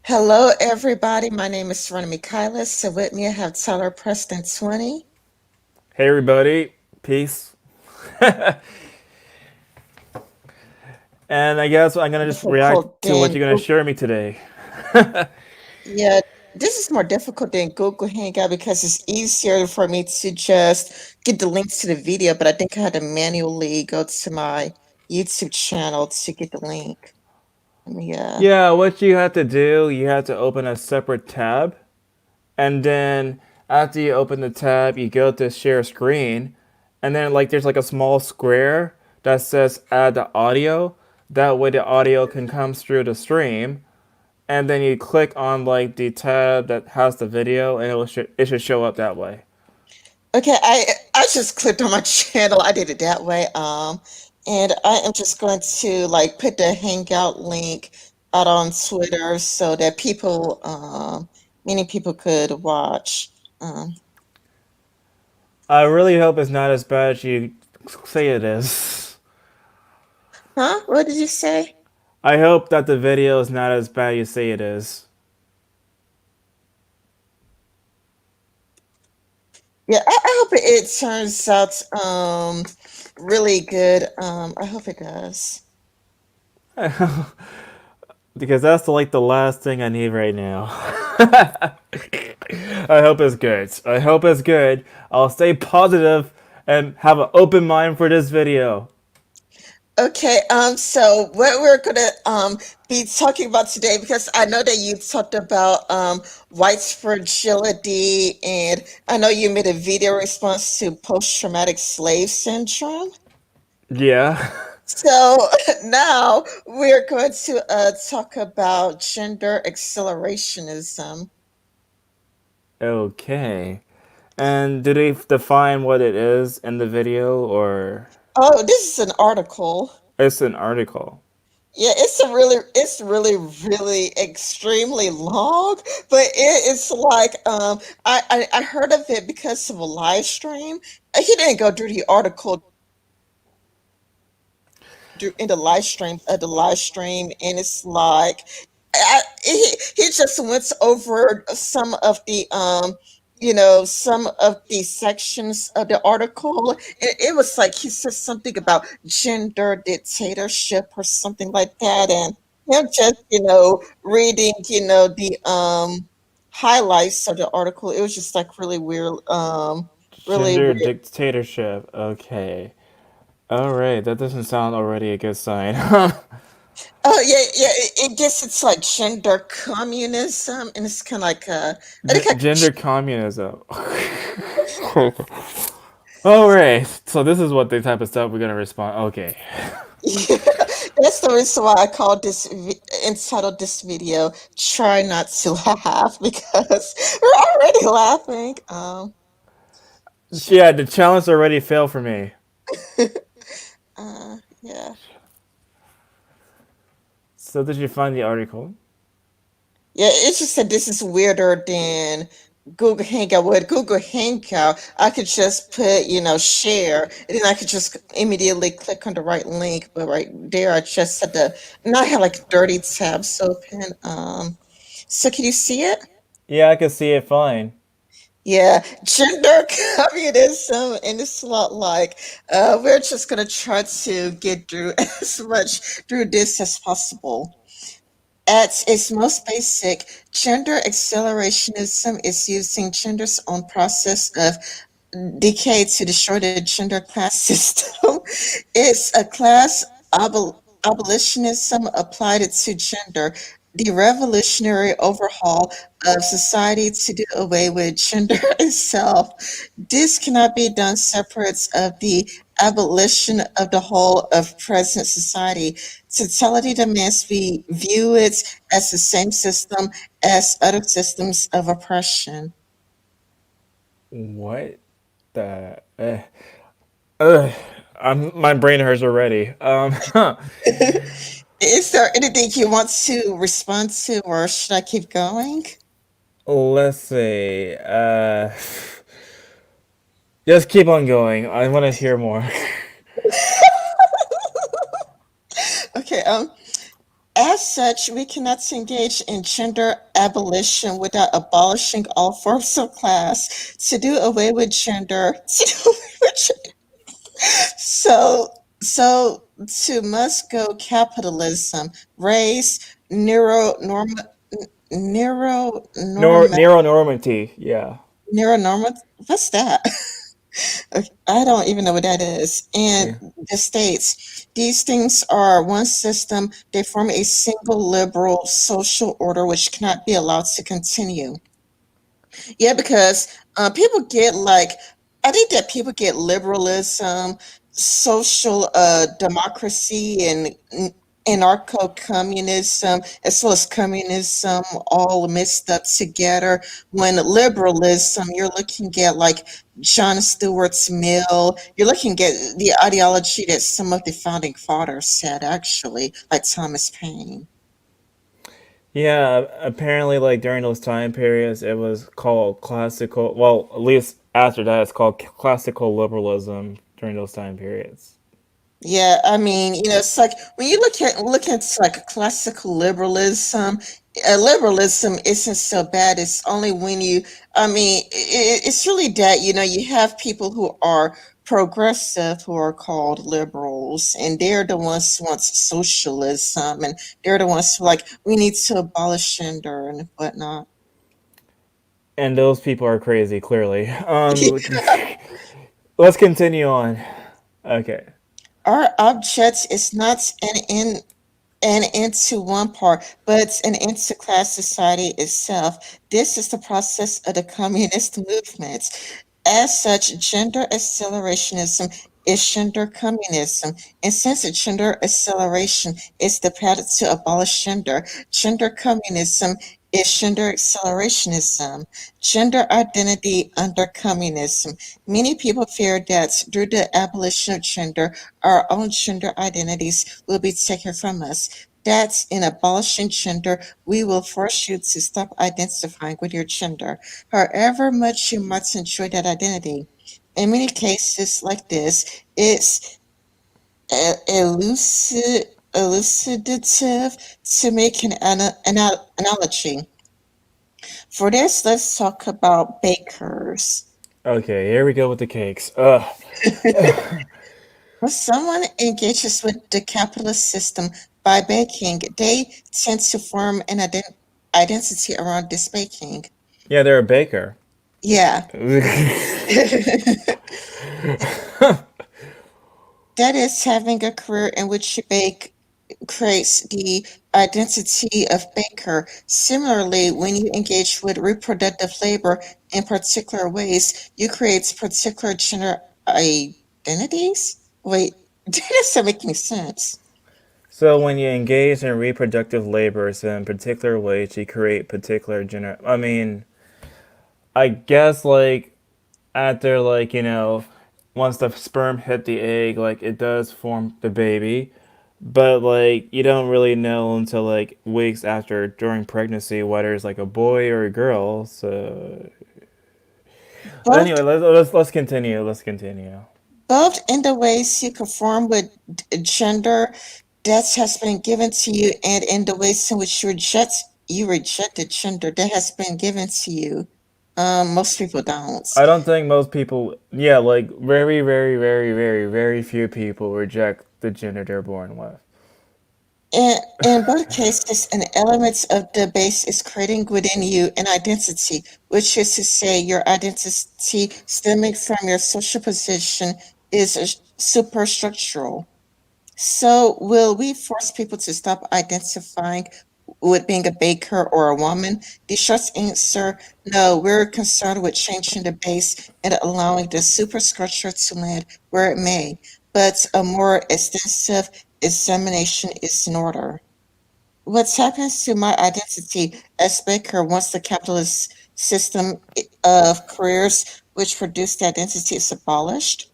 Hello, everybody. My name is Serena Mikhailis. So with me, I have Tyler Preston 20. Hey everybody, peace. And I guess I'm gonna just react Difficult to what than you're gonna Google. share me today. Yeah, this is more difficult than Google Hangout because it's easier for me to just get the links to the video, but I think I had to manually go to my YouTube channel to get the link. Yeah. Yeah, what you have to do, you have to open a separate tab, and then after you open the tab, you go to share screen, and then there's like a small square that says add the audio. That way the audio can come through the stream, and then you click on like the tab that has the video, and it should show up that way. Okay, I just clicked on my channel. I did it that way. And I am just going to like put the Hangout link out on Twitter so that many people could watch. Um, I really hope it's not as bad as you say it is. huh? What did you say? I hope that the video is not as bad as you say it is. Yeah, I hope it turns out really good. I hope it does. Because that's like the last thing I need right now. I hope it's good. I hope it's good. I'll stay positive and have an open mind for this video. Okay, so what we're gonna be talking about today, because I know that you talked about white fragility, and I know you made a video response to post-traumatic slave syndrome. Yeah. So now we're going to talk about gender accelerationism. Okay. And do they define what it is in the video or Oh, this is an article. it's an article? Yeah, it's really extremely long, but it's like I heard of it because of a live stream. He didn't go through the article in the live stream, and it's like he just went over some of the some of the sections of the article. It was like he said something about gender dictatorship or something like that, and him just reading the highlights of the article. It was just like really weird, really Gender weird. dictatorship. Okay. All right, that doesn't sound already a good sign. Oh yeah, yeah. It guess it's like gender communism, and it's kind of like I think Gender communism. All right, so this is what the type of stuff we're gonna respond. Okay. yeah, that's the reason why I called entitled this video "Try Not to Laugh" because we're already laughing. Yeah, the challenge already failed for me. Yeah, So did you find the article? yeah. It's just that this is weirder than Google Hangout. With Google Hangout, I could just put share, and then I could just immediately click on the right link. But right there, I just had to, and I had like 30 tabs open. So can you see it? Yeah, I can see it fine. Yeah, gender communism, and it's a lot like we're just gonna try to get through as much through this as possible. At its most basic, gender accelerationism is using gender's own process of decay to destroy the gender class system. It's a class abolitionism applied it to gender, the revolutionary overhaul of society to do away with gender itself. This cannot be done separate of the abolition of the whole of present society. Totality demands we view it as the same system as other systems of oppression. What the? Ugh, my brain hurts already. Is there anything you want to respond to, or should I keep going? Let's see. Just keep on going. I want to hear more. Okay. As such, we cannot engage in gender abolition without abolishing all forms of class. To do away with gender, to do away with gender. So to must go capitalism, race, neuronorm, neuronorm, Neuronormativity, yeah. neuronorm. What's that? I don't even know what that is. And Yeah. the states, these things are one system. They form a single liberal social order which cannot be allowed to continue. Yeah, because people get like, I think that people get liberalism, social democracy, and anarcho communism, as well as communism, all mixed up together. When liberalism, you're looking at like John Stuart's Mill, you're looking at the ideology that some of the founding fathers had, actually, like Thomas Paine. Yeah, apparently, like during those time periods, it was called classical. Well, at least after that, it's called classical liberalism during those time periods. Yeah, I mean, it's like when you look at like classical liberalism, liberalism isn't so bad. It's only when I mean, it's really that, you have people who are progressive who are called liberals, and they're the ones who want socialism, and they're the ones who like we need to abolish gender and whatnot. And those people are crazy, clearly. Let's continue on. Okay. Our object is not an into one part, but it's an into class society itself. This is the process of the communist movement. As such, gender accelerationism is gender communism. And since gender acceleration is the path to abolish gender, gender communism is gender accelerationism. Gender identity under communism. Many people fear that through the abolition of gender, our own gender identities will be taken from us. That in abolishing gender, we will force you to stop identifying with your gender, however much you might enjoy that identity. In many cases like this, it's elucidative to make an analogy. For this, let's talk about bakers. Okay, here we go with the cakes. Ugh. When someone engages with the capitalist system by baking, they tend to form an identity around this baking. Yeah, they're a baker. Yeah. That is, having a career in which you bake creates the identity of baker. Similarly, when you engage with reproductive labor in particular ways, you create particular gender identities? Wait, that doesn't make any sense. So when you engage in reproductive labors in particular ways, you create particular gener. I mean, I guess like after once the sperm hit the egg, like it does form the baby, but like you don't really know until like weeks after during pregnancy whether it's like a boy or a girl. So Both anyway, let's continue. Let's continue. both in the ways you conform with gender that has been given to you, and in the ways in which you reject the gender that has been given to you. Most people don't. I don't think most people, yeah, like very, very, very, very, very few people reject the gender they're born with. In both cases, an element of the base is creating within you an identity, which is to say, your identity stemming from your social position is superstructural. So, will we force people to stop identifying with being a baker or a woman? The short answer, no. We're concerned with changing the base and allowing the superstructure to land where it may, but a more extensive examination is in order. What happens to my identity as baker once the capitalist system of careers which produce the identity is abolished?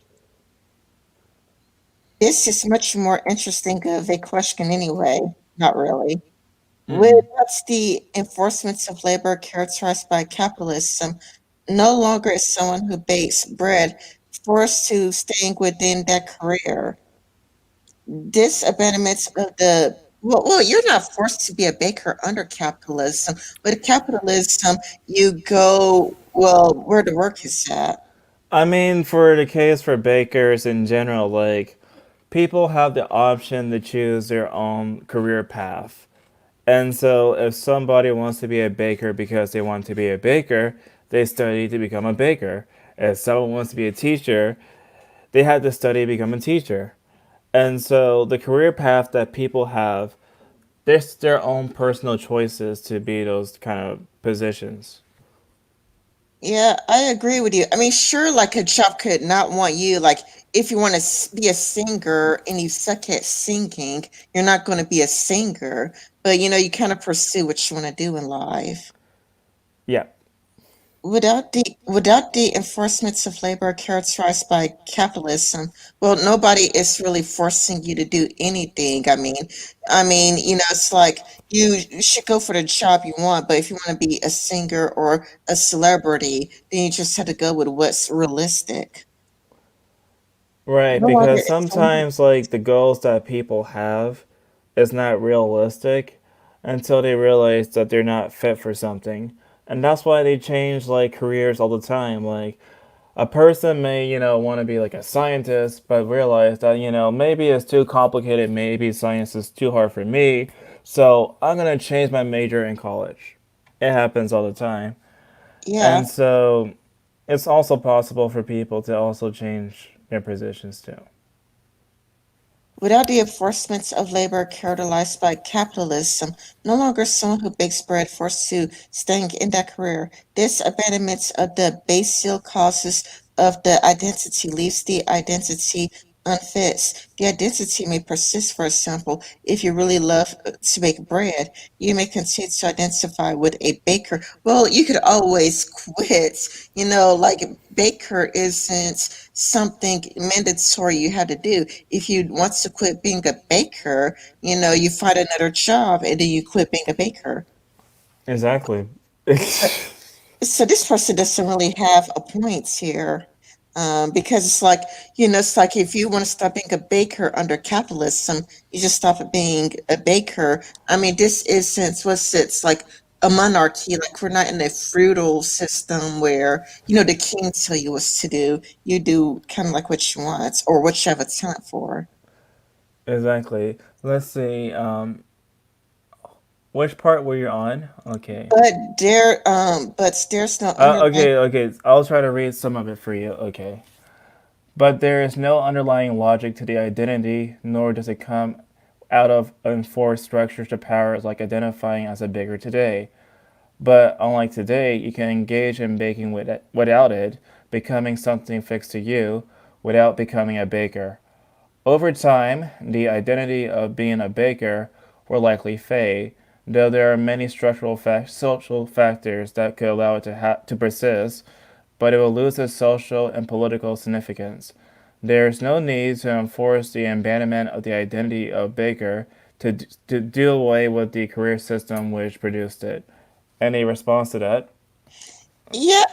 This is much more interesting of a question anyway. Not really. What's the enforcement of labor characterized by capitalism? No longer is someone who bakes bread forced to staying within that career. This abandonment of the Well, you're not forced to be a baker under capitalism. With capitalism, you go, well, where the work is at. I mean, for the case for bakers in general, like people have the option to choose their own career path. And so, if somebody wants to be a baker because they want to be a baker, they study to become a baker. If someone wants to be a teacher, they have to study to become a teacher. And so, the career path that people have, there's their own personal choices to be those kind of positions. Yeah, I agree with you. I mean, sure, like a job could not want you. Like, if you want to be a singer and you suck at singing, you're not going to be a singer. But you kind of pursue what you want to do in life. Yeah. Without the enforcements of labor characterized by capitalism, well, nobody is really forcing you to do anything. It's like you should go for the job you want, but if you want to be a singer or a celebrity, then you just have to go with what's realistic. Right, No longer because it's no longer sometimes like the goals that people have is not realistic until they realize that they're not fit for something. And that's why they change like careers all the time. Like a person may, want to be like a scientist, but realize that, maybe it's too complicated, maybe science is too hard for me, so I'm going to change my major in college. It happens all the time. yeah. And so it's also possible for people to also change their positions too. Without the enforcements of labor characterized by capitalism, no longer someone who bakes bread forced to staying in that career. This abandonment of the basal causes of the identity leaves the identity unfit. The identity may persist, for example, if you really love to bake bread, you may continue to identify with a baker. Well, you could always quit. Like baker isn't something mandatory you have to do. If you want to quit being a baker, you find another job and then you quit being a baker. Exactly. So, so this person doesn't really have a point here. Because it's like if you want to stop being a baker under capitalism, you just stop being a baker. I mean, this isn't what's it's like a monarchy. Like we're not in a feudal system where the king tell you what to do. You do kind of like what you want or what you have a talent for. Exactly. Let's see. Which part were you on? Okay. But there's no underlying. Okay. I'll try to read some of it for you. Okay. But there is no underlying logic to the identity, nor does it come out of enforced structures to power like identifying as a bigger today. But unlike today, you can engage in baking without it, becoming something fixed to you, without becoming a baker. Over time, the identity of being a baker will likely fade, though there are many social factors that could allow it to persist, but it will lose its social and political significance. There is no need to enforce the abandonment of the identity of baker to do away with the career system which produced it. Any response to that? Yeah,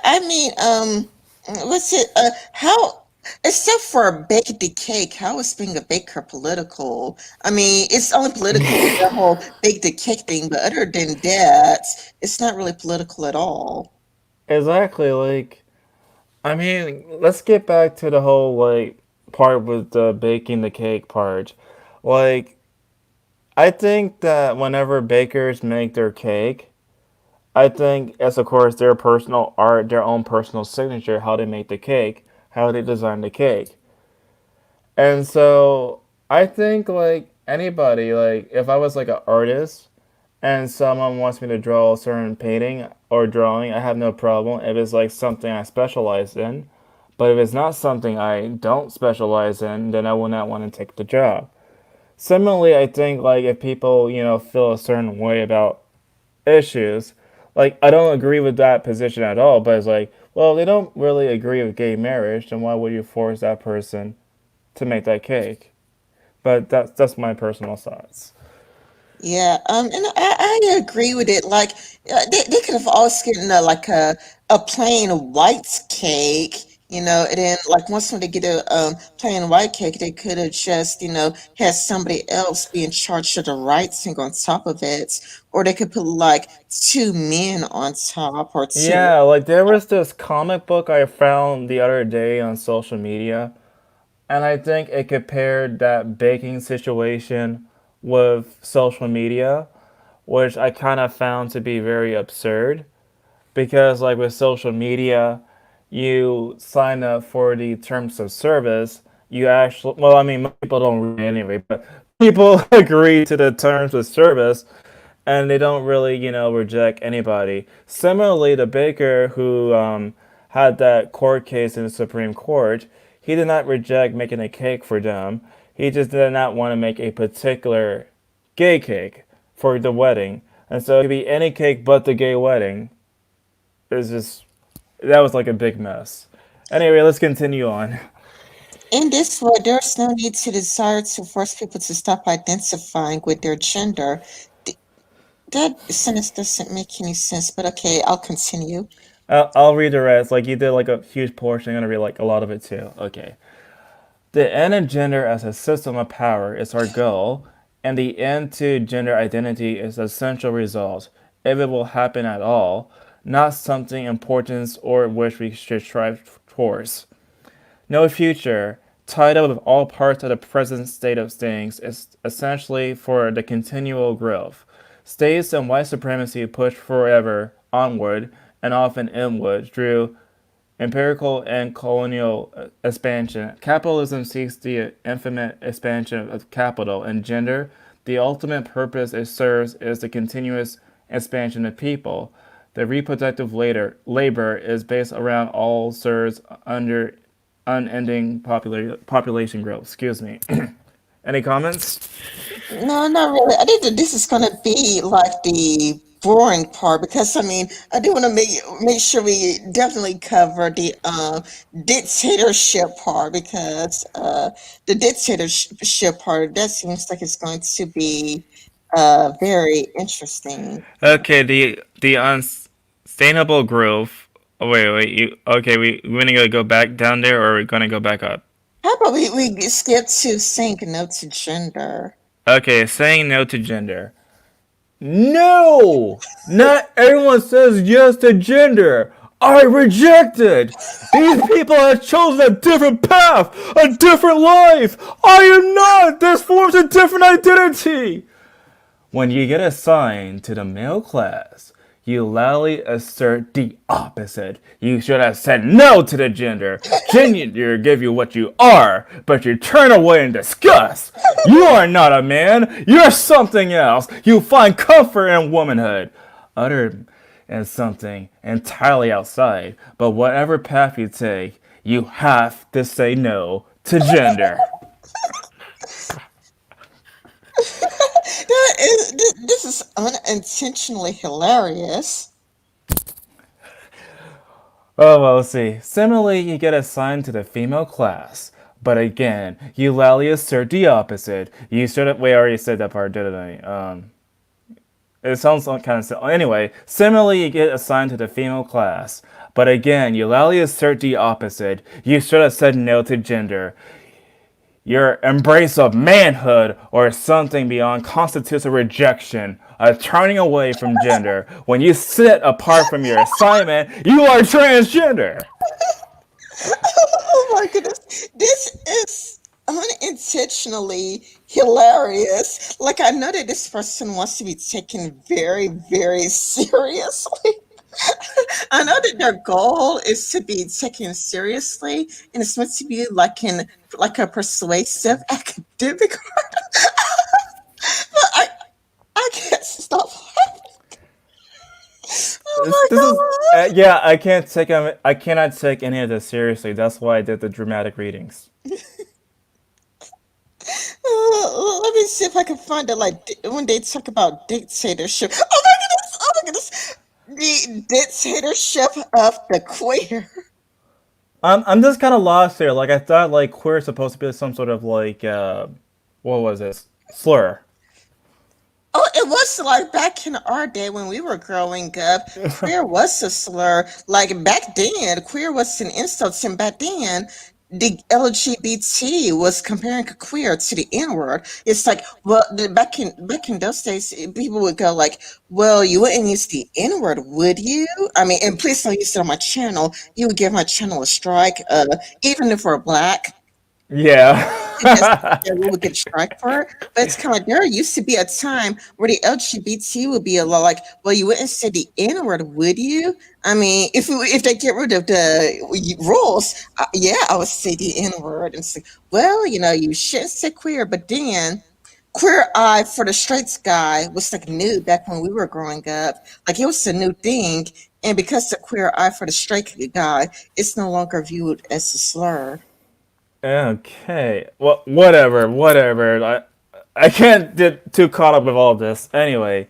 what's it? How? Except for bake the cake, how is being a baker political? I mean, it's only political with the whole bake the cake thing, but other than that, it's not really political at all. Exactly. Like, I mean, let's get back to the whole like part with the baking the cake part. Like, I think that whenever bakers make their cake, I think it's of course their personal art, their own personal signature, how they make the cake, how they design the cake. And so I think like anybody, like if I was like an artist and someone wants me to draw a certain painting or drawing, I have no problem if it's like something I specialize in. But if it's not something I don't specialize in, then I will not want to take the job. Similarly, I think like if people, feel a certain way about issues, like I don't agree with that position at all, but it's like, well, they don't really agree with gay marriage, then why would you force that person to make that cake? But that's my personal thoughts. Yeah, and I agree with it. Like, they could have always gotten like a plain white cake, And then like once when they get a plain white cake, they could have just, had somebody else be in charge of the writing on top of it, or they could put like two men on top or two. Yeah, like there was this comic book I found the other day on social media, and I think it compared that baking situation with social media, which I kind of found to be very absurd because, like, with social media, you sign up for the terms of service. You actually, well, I mean, most people don't read anyway, but people agree to the terms of service and they don't really, reject anybody. Similarly, the baker who had that court case in the Supreme Court, he did not reject making a cake for them. He just did not want to make a particular gay cake for the wedding. And so it could be any cake but the gay wedding. It was just, that was like a big mess. Anyway, let's continue on. In this way, there's no need to desire to force people to stop identifying with their gender. Th- That sentence doesn't make any sense, but okay, I'll continue. I'll read the rest. Like, you did like a huge portion. I'm going to read like a lot of it too. Okay. The end of gender as a system of power is our goal, and the end to gender identity is the essential result, if it will happen at all, not something important or which we should strive towards. No future, tied up with all parts of the present state of things, is essentially for the continual growth. States and white supremacy push forever onward and often inward through empirical and colonial expansion. Capitalism seeks the infinite expansion of capital and gender. The ultimate purpose it serves is the continuous expansion of people. The reproductive labor is based around all serves under unending population growth. Excuse me. Any comments? No, not really. I think that this is gonna be like the boring part because I mean I do want to make sure we definitely cover the dictatorship part because the dictatorship part that seems like it's going to be very interesting. Okay, the unsustainable growth. Oh, wait. You okay? We gonna go back down there, or are we gonna go back up? How about we skip to saying no to gender? Okay, saying no to gender. No! Not everyone says yes to gender. I reject it. These people have chosen a different path, a different life. I am not. This forms a different identity. When you get assigned to the male class, you loudly assert the opposite. You should have said no to the gender. Gender give you what you are, but you turn away in disgust. You are not a man. You're something else. You find comfort in womanhood. Uttered as something entirely outside. But whatever path you take, you have to say no to gender. This is unintentionally hilarious. Oh, well, let's see. Similarly, you get assigned to the female class. But again, you loudly assert the opposite. You should have. Wait, I already said that part, didn't I? It sounds like kind of silly. Anyway, similarly, you get assigned to the female class. But again, you loudly assert the opposite. You should have said no to gender. Your embrace of manhood or something beyond constitutes a rejection, a turning away from gender. When you sit apart from your assignment, you are transgender. Oh my goodness. This is unintentionally hilarious. Like, I know that this person wants to be taken very, very seriously. I know that their goal is to be taken seriously and it's meant to be like a persuasive academic. But I can't stop laughing. This, Oh this is my god. yeah. I cannot take any of this seriously. That's why I did the dramatic readings. Let me see if I can find it. Like when they talk about dictatorship. Oh my goodness! Oh my goodness! The dictatorship of the queer. I'm just kind of lost here. Like I thought, like queer is supposed to be some sort of like what was this slur? Oh, it it was like back in our day when we were growing up, queer was a slur. Like back then, queer was an insult, and back then, the LGBT was comparing queer to the N word. It's like, well, back in those days, people would go like, "Well, you wouldn't use the N word, would you?" I mean, and please don't use it on my channel. You would give my channel a strike, even if we're black. That's Yeah. yeah, we would get a strike for it. But it's kind of like there used to be a time where the LGBT would be a lot like, well, you wouldn't say the N word, would you? I mean, if they get rid of the rules, yeah, I would say the N word and say, well, you shouldn't say queer, but then queer eye for the straight guy was like new back when we were growing up. Like it was a new thing, and because the queer eye for the straight guy, it's no longer viewed as a slur. Okay. Well, whatever, whatever. I can't get too caught up with all this. Anyway,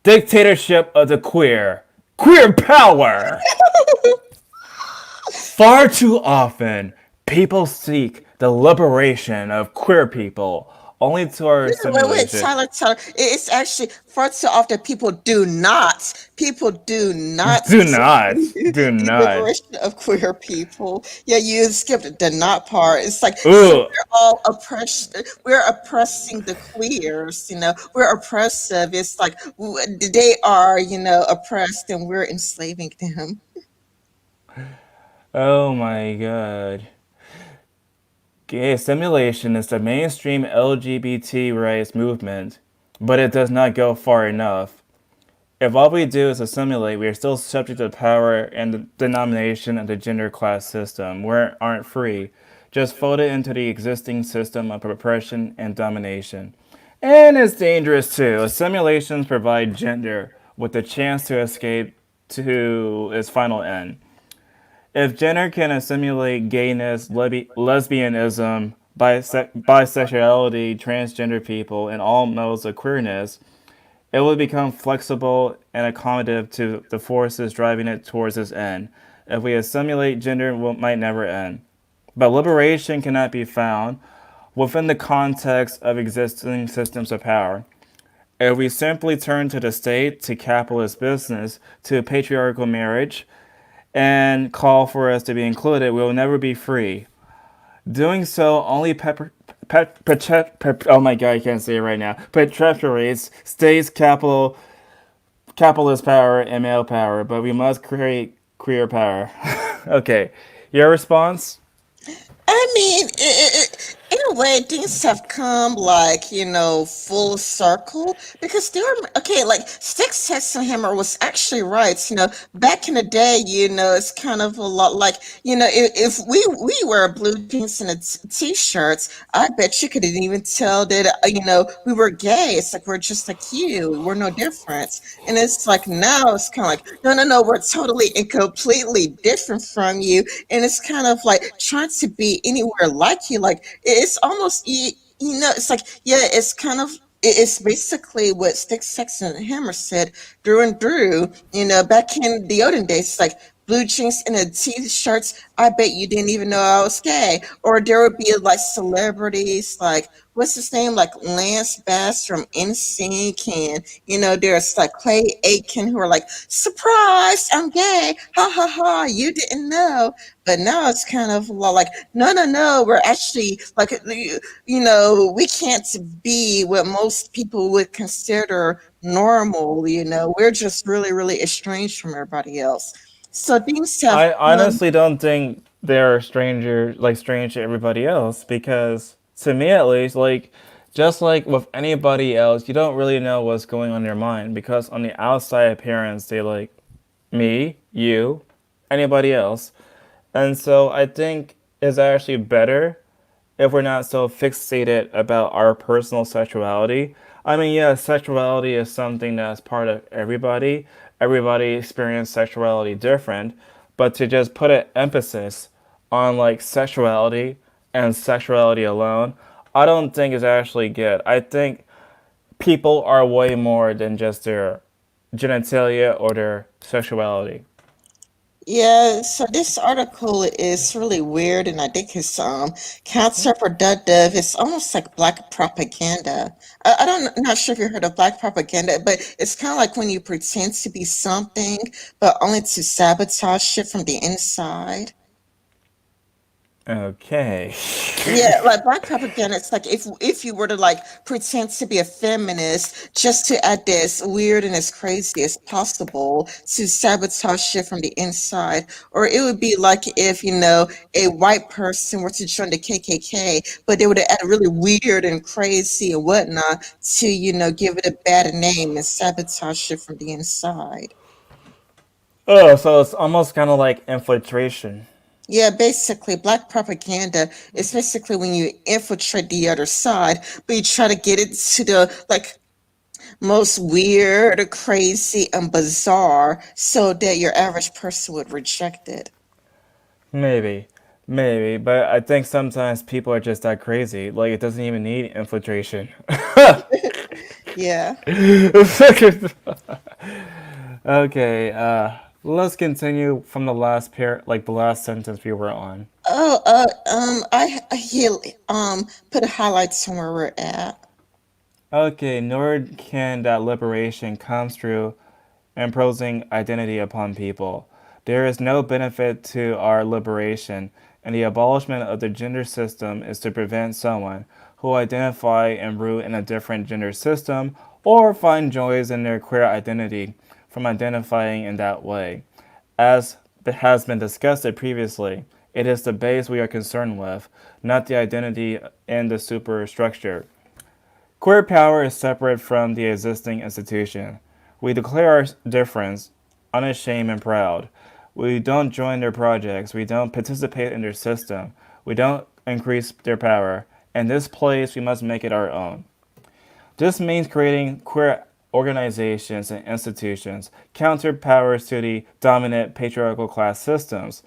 dictatorship of the queer. Queer power! Far too often, people seek the liberation of queer people, only to our Wait, simulation. Tyler. It's actually far too often people do not Do seek not. Do the not. liberation of queer people. Yeah, you skipped the not part. It's like, so Ooh. we're all oppressed. We're oppressing the queers. We're oppressive. It's like they are, oppressed, and we're enslaving them. Oh my god. Gay simulation is the mainstream LGBT rights movement, but it does not go far enough. If all we do is assimilate, we are still subject to the power and the denomination of the gender class system. We aren't free, just folded into the existing system of oppression and domination. And it's dangerous too. Assimilations provide gender with the chance to escape to its final end. If gender can assimilate gayness, lesbianism, bisexuality, transgender people, and all modes of queerness, it will become flexible and accommodative to the forces driving it towards its end. If we assimilate, gender might never end. But liberation cannot be found within the context of existing systems of power. If we simply turn to the state, to capitalist business, to patriarchal marriage, and call for us to be included, we will never be free. Doing so only oh my god, I can't say it right now. Perpetuates states capitalist power and male power, but we must create queer power. Okay, your response? I mean, in a way, things have come like, full circle because they were okay. Like Sticks Hammer was actually right. Back in the day, it's kind of a lot like, if we wear blue jeans and a t-shirts, I bet you couldn't even tell that, we were gay. It's like we're just like you. We're no different. And it's like now it's kind of like, no, no, no, we're totally and completely different from you, and it's kind of like trying to be anywhere like you. Like it's almost it's like, yeah, it's kind of it's basically what Sticks, Sex, and Hammer said through and through. Back in the olden days, it's like blue jeans and a t-shirts. I bet you didn't even know I was gay. Or there would be like celebrities like, what's his name, like Lance Bass from NSYNC, and there's like Clay Aiken who are like, surprise, I'm gay, ha ha ha, you didn't know. But now it's kind of like, no, no, no, we're actually like, we can't be what most people would consider normal. We're just really, really estranged from everybody else. So things have I honestly don't think they're strange to everybody else, because to me at least, just like with anybody else, you don't really know what's going on in their mind, because on the outside appearance, they like me, you, anybody else. And so I think it's actually better if we're not so fixated about our personal sexuality. I mean, yeah, sexuality is something that's part of everybody. Everybody experiences sexuality different, but to just put an emphasis on like sexuality and sexuality alone, I don't think is actually good. I think people are way more than just their genitalia or their sexuality. Yeah, so this article is really weird and I think it's counterproductive. It's almost like black propaganda. I don't not sure if you heard of black propaganda, but it's kind of like when you pretend to be something, but only to sabotage it from the inside. Okay. Yeah, like black propaganda, it's like if you were to like pretend to be a feminist just to act as weird and as crazy as possible to sabotage shit from the inside. Or it would be like if, a white person were to join the KKK, but they would act really weird and crazy and whatnot to, give it a bad name and sabotage shit from the inside. Oh, so it's almost kind of like infiltration. Yeah, basically, black propaganda is basically when you infiltrate the other side, but you try to get it to the like most weird, crazy, and bizarre so that your average person would reject it. Maybe. Maybe. But I think sometimes people are just that crazy. Like, it doesn't even need infiltration. Yeah. Okay, let's continue from the last like the last sentence we were on. Oh, he'll put a highlight somewhere we're at. Okay, nor can that liberation comes through imposing identity upon people. There is no benefit to our liberation, and the abolishment of the gender system is to prevent someone who identify and root in a different gender system or find joys in their queer identity from identifying in that way. As has been discussed previously, it is the base we are concerned with, not the identity and the superstructure. Queer power is separate from the existing institution. We declare our difference, unashamed and proud. We don't join their projects. We don't participate in their system. We don't increase their power. In this place, we must make it our own. This means creating queer organizations and institutions, counter powers to the dominant patriarchal class systems.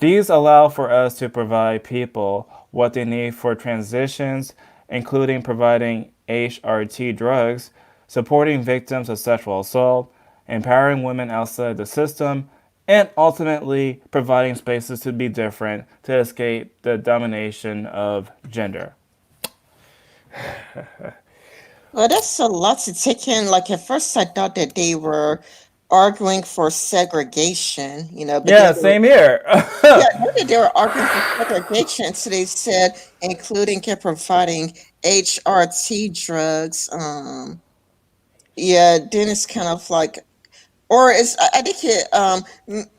These allow for us to provide people what they need for transitions, including providing HRT drugs, supporting victims of sexual assault, empowering women outside the system, and ultimately providing spaces to be different to escape the domination of gender. Well, that's a lot to take in. Like at first, I thought that they were arguing for segregation, but then Yeah, same here. yeah, maybe they were arguing for segregation. So they said, including and providing HRT drugs. Yeah, then it's kind of like, or is I think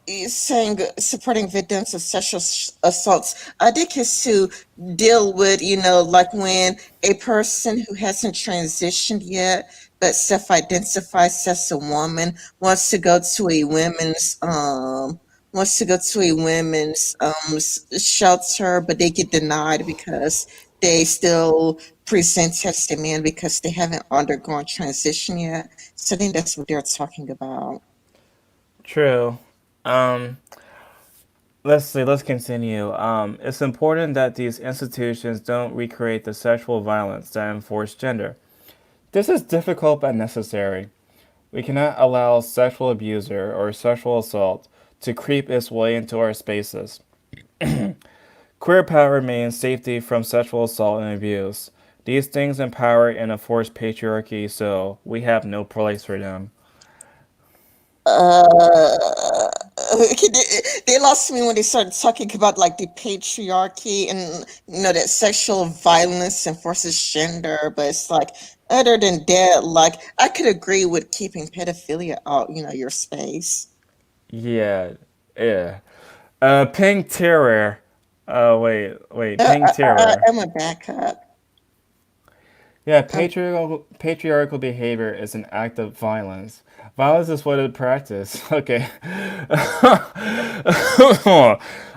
it's saying supporting victims of sexual assaults. I think it's to deal with, like when a person who hasn't transitioned yet but self-identifies as a woman wants to go to a women's shelter, but they get denied because they still present as a man because they haven't undergone transition yet. So I think that's what they're talking about. True. Um, let's see, let's continue. It's important that these institutions don't recreate the sexual violence that enforce gender. This is difficult but necessary. We cannot allow sexual abuser or sexual assault to creep its way into our spaces. Queer power means safety from sexual assault and abuse. These things empower and enforce patriarchy, so we have no place for them. Okay, they lost me when they started talking about like the patriarchy and that sexual violence enforces gender. But it's like other than that, like I could agree with keeping pedophilia out, your space. Yeah, yeah. Pink terror. Wait, pink terror. I'm a backup. Yeah, Um, patriarchal behavior is an act of violence. Violence is what it practice. Okay.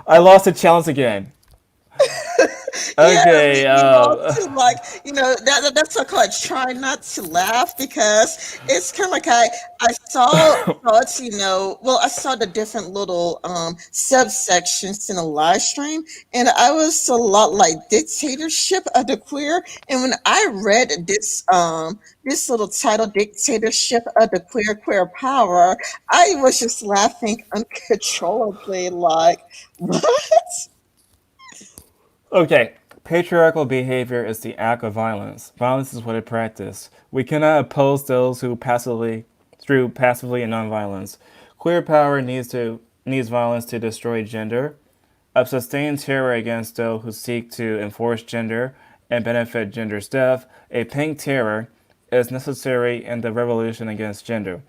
I lost the challenge again. Yeah, Okay, made me want to like, that's what I call it, try not to laugh because it's kind of like I saw it, well, I saw the different little subsections in the live stream, and I was a lot like dictatorship of the queer. And when I read this little title, dictatorship of the queer power, I was just laughing uncontrollably, like what? okay. Patriarchal behavior is the act of violence. Violence is what it practices. We cannot oppose those who passively through passively and nonviolence. Queer power needs violence to destroy gender, of sustained terror against those who seek to enforce gender and benefit gender's death. A pink terror is necessary in the revolution against gender.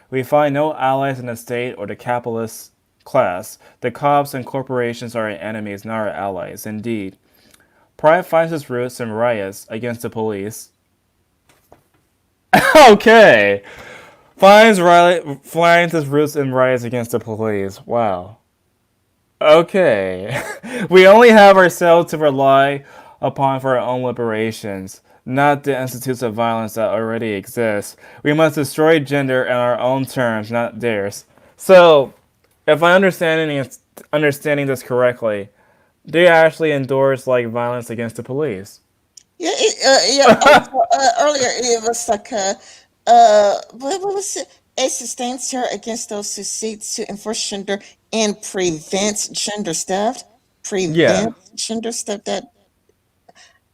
We find no allies in the state or the capitalist class. The cops and corporations are our enemies, not our allies. Indeed, pride finds its roots in riots against the police. Okay, finds its roots in riots against the police. Wow. Okay. We only have ourselves to rely upon for our own liberations, not the institutes of violence that already exist. We must destroy gender in our own terms, not theirs. So, if I understanding this correctly, they actually endorse like violence against the police. Yeah, yeah. Also, earlier it was like what was it? A sustained terror against those who seek to enforce gender and prevent gender theft. Yeah. Prevent gender theft. That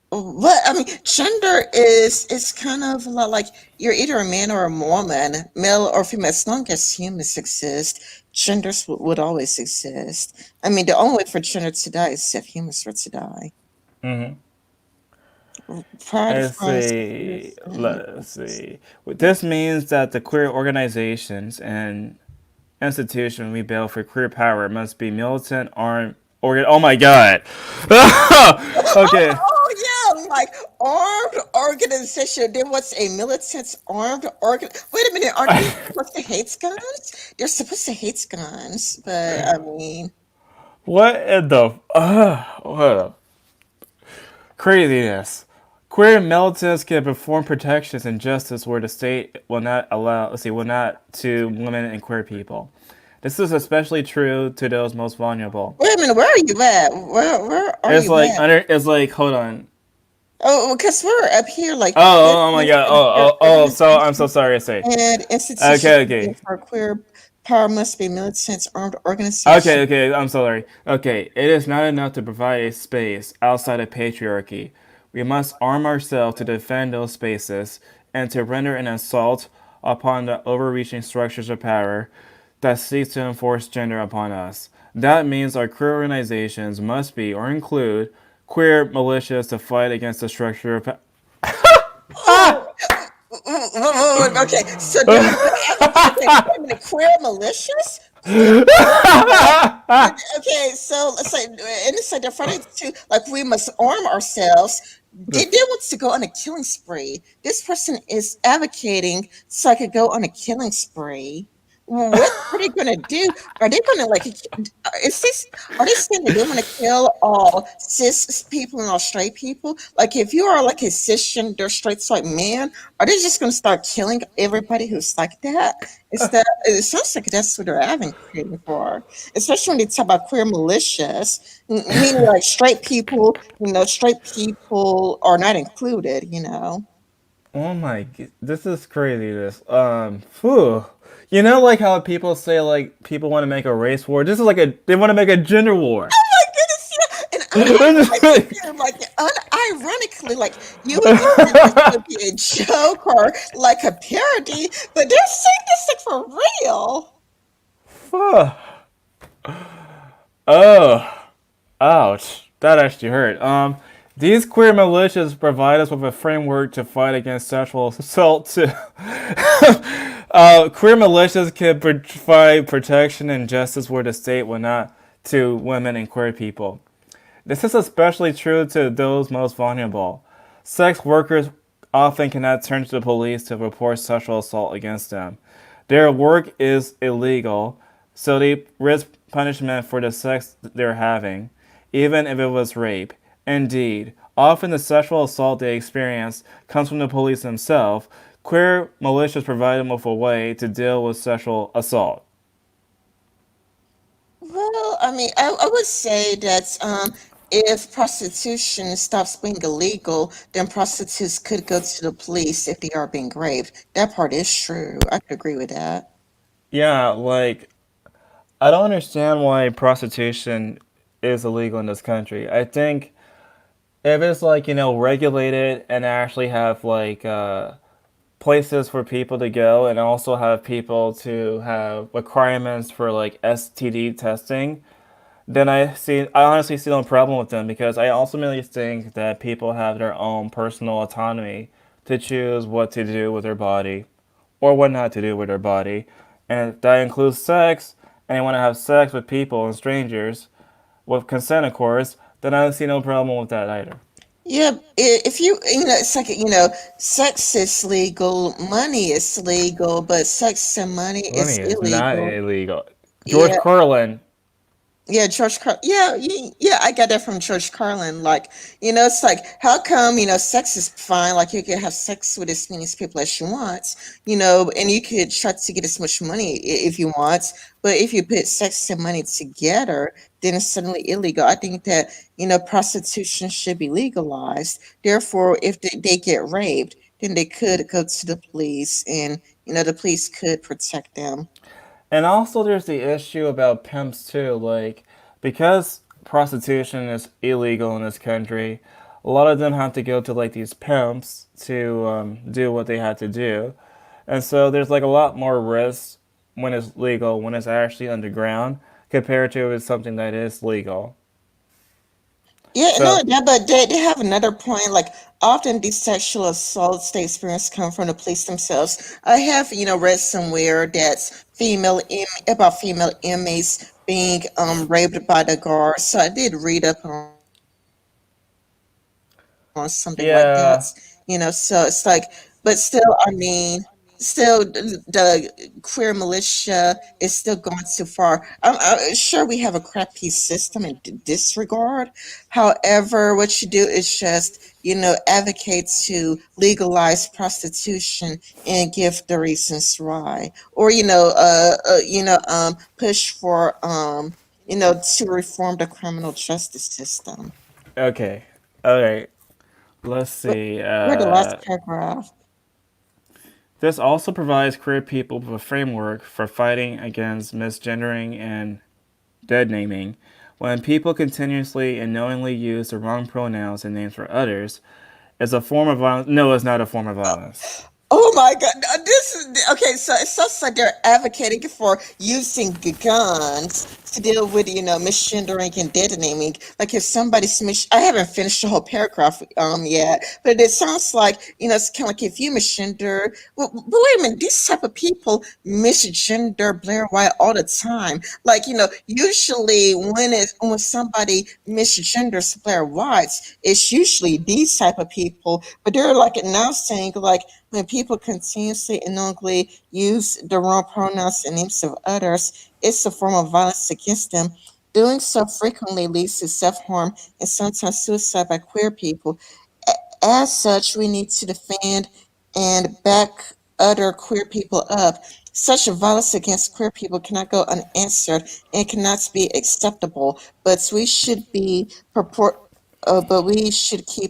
what I mean, gender is kind of a lot like you're either a man or a woman, male or female. As long as humans exist, genders would always exist. I mean, the only way for gender to die is if humans were to die. Mm-hmm. Pride of Let's France. see. Let's see. This means that the queer organizations and institutions we build for queer power must be militant, armed, organ. Oh my god. Okay. Oh yeah, like armed organization. Then what's a militant armed organ? Wait a minute, aren't they supposed to hate guns? They're supposed to hate guns, but I mean, What in the what a craziness? Queer militants can perform protections and justice where the state will not allow. Let's see, will not to women and queer people. This is especially true to those most vulnerable. wait a minute, where are you at? Where are It's you like at? under. It's like hold on. Oh, because we're up here like Oh my business god. and queer So I'm so organizations sorry to say. and institutions Okay, okay. for queer power must be militant armed organization. Okay, I'm sorry. Okay, it is not enough to provide a space outside of patriarchy. We must arm ourselves to defend those spaces and to render an assault upon the overreaching structures of power that seek to enforce gender upon us. That means our queer organizations must be or include queer militias to fight against the structure of Oh, okay, so they're advocating wait a minute, queer malicious? Queer okay, so let's say and it's like they're fighting to like we must arm ourselves. They want to go on a killing spree. This person is advocating so I could go on a killing spree. What are they gonna do? Are they gonna like? Is this? Are they saying that they want to kill all cis people and all straight people? Like, if you are like a cisgender straight white man, are they just gonna start killing everybody who's like that? Is that? It sounds like that's what they're advocating for, especially when they talk about queer militias, meaning like straight people. Straight people are not included. Oh my, this is crazy. Phew. You know, like how people say, like, people want to make a race war? This is like they want to make a gender war. My goodness, yeah. And unironically, like you would think that this would be a joke or like a parody, but they're saying this like for real. Phew. Oh, ouch. That actually hurt. These queer militias provide us with a framework to fight against sexual assault. Queer militias can provide protection and justice where the state will not to women and queer people. This is especially true to those most vulnerable. Sex workers often cannot turn to the police to report sexual assault against them. Their work is illegal, so they risk punishment for the sex they're having, even if it was rape. Indeed, often the sexual assault they experience comes from the police themselves. Queer militias provide them with a way to deal with sexual assault. Well, I mean, I would say that if prostitution stops being illegal, then prostitutes could go to the police if they are being raped. That part is true. I could agree with that. Yeah, I don't understand why prostitution is illegal in this country. I think if it's regulated and actually have places for people to go and also have people to have requirements for like STD testing, then I honestly see no problem with them because I ultimately think that people have their own personal autonomy to choose what to do with their body or what not to do with their body. And if that includes sex and they want to have sex with people and strangers with consent of course, then I don't see no problem with that either. Yeah, if it's like, sex is legal, money is legal, but sex and money is Money is not illegal. illegal. George Yeah, Carlin. yeah, yeah, I got that from George Carlin. Like, it's like, how come, sex is fine? Like, you can have sex with as many people as you want, and you could try to get as much money if you want. But if you put sex and money together, then it's suddenly illegal. I think that, prostitution should be legalized. Therefore, if they get raped, then they could go to the police and, the police could protect them. And also, there's the issue about pimps too. Because prostitution is illegal in this country, a lot of them have to go to like these pimps to do what they had to do, and so there's like a lot more risk when it's legal, when it's actually underground, compared to if it's something that is legal. Yeah, no, So yeah, but they have another point. Like, often these sexual assaults they experience come from the police themselves. I have, read somewhere that's about female inmates being raped by the guards. So I did read up on something like that. So it's like, but still, I mean, still the queer militia is still going too far. I'm sure we have a crappy system in disregard. However, what you do is just, advocate to legalize prostitution and give the reasons why, or push for to reform the criminal justice system. okay, all right. Let's But see. we're the last paragraph. This also provides queer people with a framework for fighting against misgendering and dead naming. When people continuously and knowingly use the wrong pronouns and names for others, it's a form of violence. No, it's not a form of violence. Oh my God! This is okay. So it sounds like they're advocating for using guns to deal with, misgendering and dead naming. Like, if somebody's I haven't finished the whole paragraph yet, but it sounds like, it's kind of like if you misgender. But wait a minute, these type of people misgender Blair White all the time. Like, usually when somebody misgenders Blair White, it's usually these type of people. But they're like now saying, like, when people continuously and knowingly use the wrong pronouns and names of others, it's a form of violence against them. Doing so frequently leads to self harm and sometimes suicide by queer people. As such, we need to defend and back other queer people up. Such violence against queer people cannot go unanswered and cannot be acceptable. But we should keep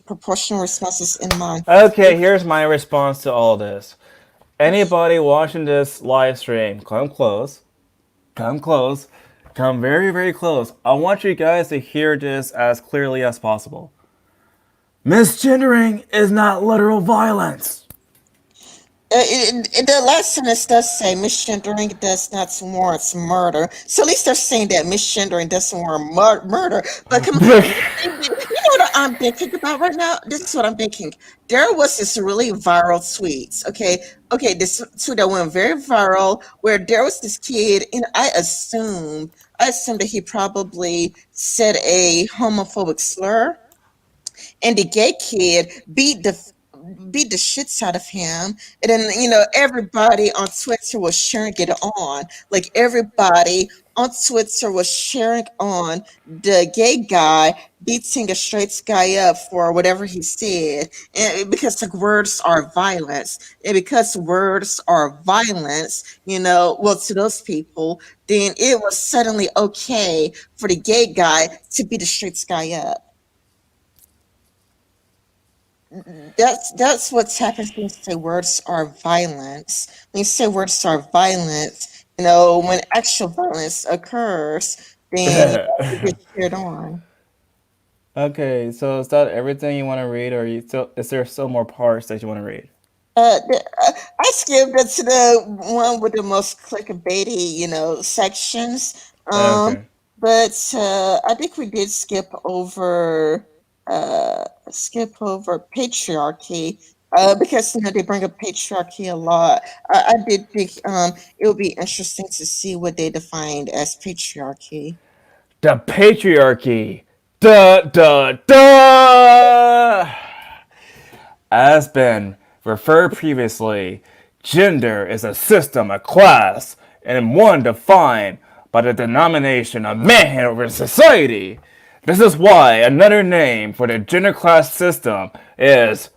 proportional responses in mind. Okay, here's my response to all this. Anybody watching this live stream, come close, come close, come very, very close. I want you guys to hear this as clearly as possible. Misgendering is not literal violence. The last sentence does say misgendering does not warrant murder. So at least they're saying that misgendering doesn't warrant murder. But come on, you know what I'm thinking about right now? This is what I'm thinking. There was this really viral tweet. Okay, this tweet that went very viral where there was this kid, and I assumed that he probably said a homophobic slur, and the gay kid beat the shits out of him. And then, everybody on Twitter was sharing it on. Like everybody on Twitter was sharing on the gay guy beating a straight guy up for whatever he said. And because like words are violence. And because words are violence, well, to those people, then it was suddenly okay for the gay guy to beat the straight guy up. That's what's happens when you say words are violence. When you say words are violence, when actual violence occurs, then you get cheered on. Okay, so is that everything you want to read, or is there still more parts that you want to read? I skipped it to the one with the most clickbaity, sections. Okay. But I think we did skip over patriarchy. Because they bring up patriarchy a lot. I did think it would be interesting to see what they defined as patriarchy. The patriarchy. Duh, duh, duh! As been referred previously, gender is a system, a class, and one defined by the denomination of man over society. This is why another name for the gender class system is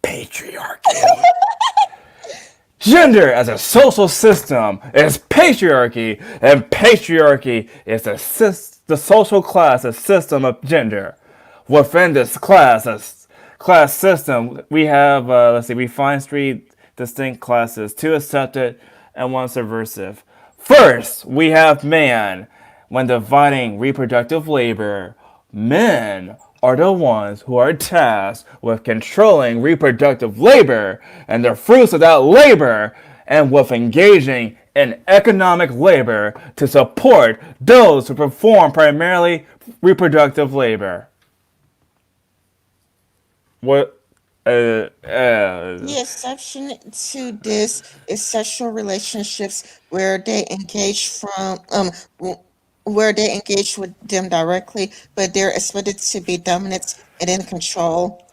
patriarchy. Gender as a social system is patriarchy, and patriarchy is the social class, a system of gender. Within this class system, we have, let's see, we find three distinct classes, two accepted and one subversive. First, we have man. When dividing reproductive labor, men are the ones who are tasked with controlling reproductive labor and the fruits of that labor, and with engaging in economic labor to support those who perform primarily reproductive labor. What? The exception to this is sexual relationships where they engage with them directly, but they're expected to be dominant and in control.